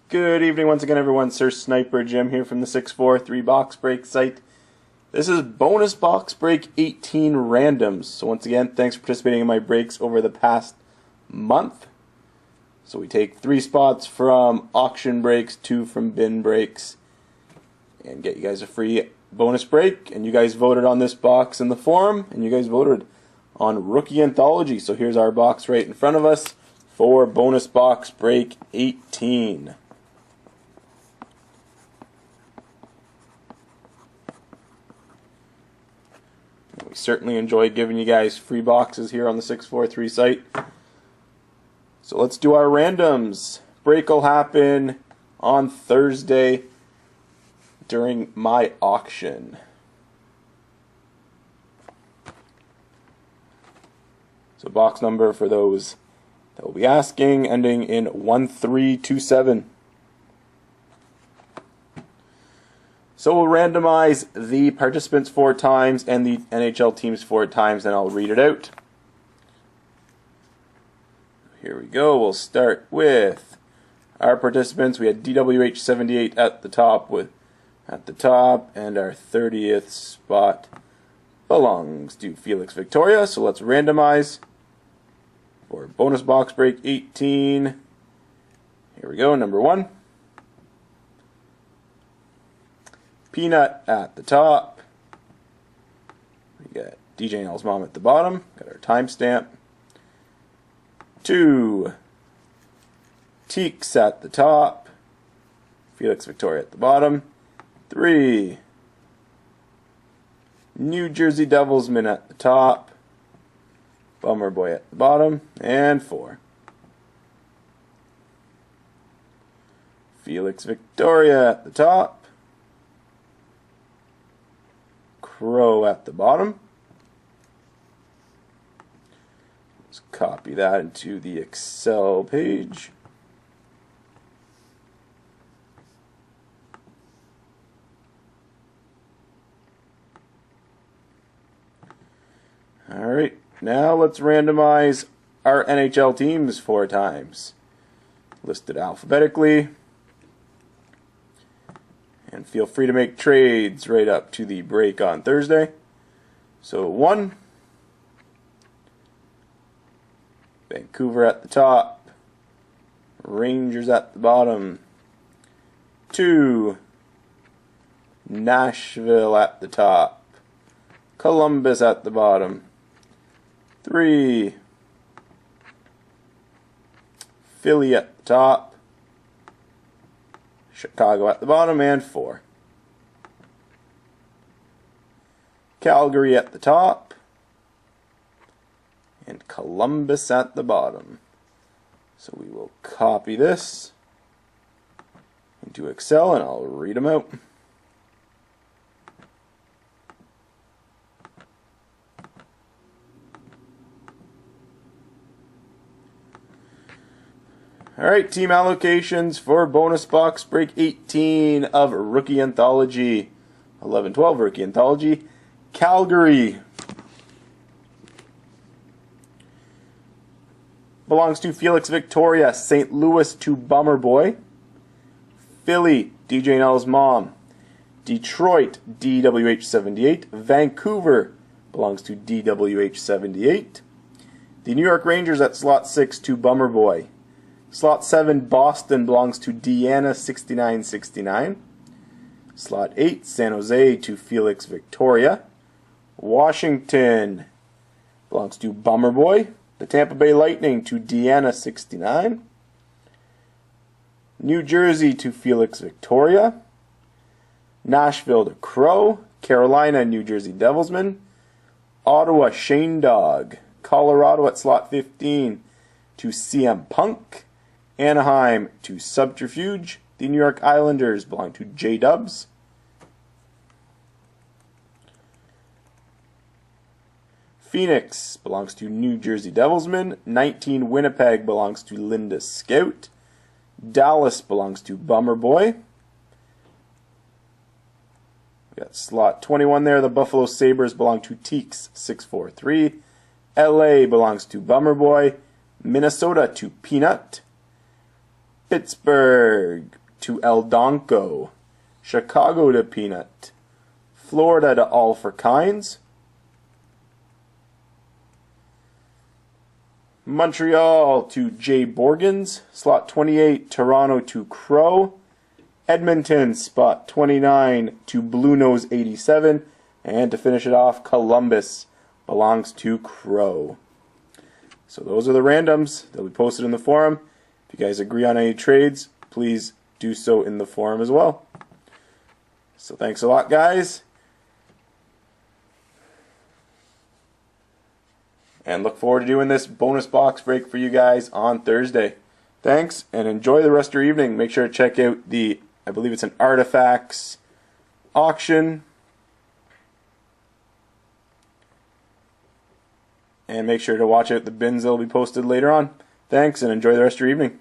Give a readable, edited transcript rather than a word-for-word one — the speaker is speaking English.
Good evening once again, everyone. SirSniperJim here from the 643 Box Break site. This is bonus box break 18 randoms. So once again, thanks for participating in my breaks over the past month. So we take 3 spots from auction breaks, 2 from bin breaks, and get you guys a free bonus break. And you guys voted on this box in the forum, and you guys voted on Rookie Anthology. So here's our box right in front of us for bonus box break 18. We certainly enjoy giving you guys free boxes here on the 643 site. So let's do our randoms. Break will happen on Thursday during my auction. So box number for those that will be asking, ending in 1327. So we'll randomize the participants 4 times and the NHL teams 4 times, and I'll read it out. Here we go. We'll start with our participants. We had DWH78 at the top, and our 30th spot belongs to Felix Victoria. So let's randomize for bonus box break 18. Here we go. Number 1. Peanut at the top. We got DJ Nell's mom at the bottom. Got our timestamp. 2. Teeks at the top. Felix Victoria at the bottom. 3. New Jersey Devilsman at the top. Bummer Boy at the bottom. And 4. Felix Victoria at the top. Crow at the bottom. Let's copy that into the Excel page. Alright, now let's randomize our NHL teams 4 times. Listed alphabetically. And feel free to make trades right up to the break on Thursday. So 1, Vancouver at the top, Rangers at the bottom. 2, Nashville at the top, Columbus at the bottom. 3, Philly at the top, Chicago at the bottom, and 4. Calgary at the top, and Columbus at the bottom. So we will copy this into Excel, and I'll read them out. Alright, team allocations for bonus box break 18 of Rookie Anthology. 11-12 Rookie Anthology. Calgary belongs to Felix Victoria. St. Louis to Bummer Boy. Philly, DJ Nell's mom. Detroit, DWH78. Vancouver belongs to DWH78. The New York Rangers at slot 6 to Bummer Boy. Slot 7, Boston, belongs to Deanna6969. Slot 8, San Jose to Felix Victoria. Washington belongs to Bummer Boy. The Tampa Bay Lightning to Deanna69. New Jersey to Felix Victoria. Nashville to Crow. Carolina, New Jersey Devilsman. Ottawa, Shane Dog. Colorado at slot 15 to CM Punk. Anaheim to Subterfuge. The New York Islanders belong to J-Dubs. Phoenix belongs to New Jersey Devilsman. 19 Winnipeg belongs to Linda Scout. Dallas belongs to Bummer Boy. We got slot 21 there. The Buffalo Sabres belong to Teeks 643. LA belongs to Bummer Boy. Minnesota to Peanut. Pittsburgh to El Donko. Chicago to Peanut. Florida to All for Kinds. Montreal to Jay Borgens. Slot 28, Toronto to Crow. Edmonton, spot 29 to Blue Nose 87. And to finish it off, Columbus belongs to Crow. So those are the randoms. They'll be posted in the forum. If you guys agree on any trades, please do so in the forum as well. So thanks a lot, guys. And look forward to doing this bonus box break for you guys on Thursday. Thanks, and enjoy the rest of your evening. Make sure to check out the, I believe it's an Artifacts auction. And make sure to watch out the bins that will be posted later on. Thanks, and enjoy the rest of your evening.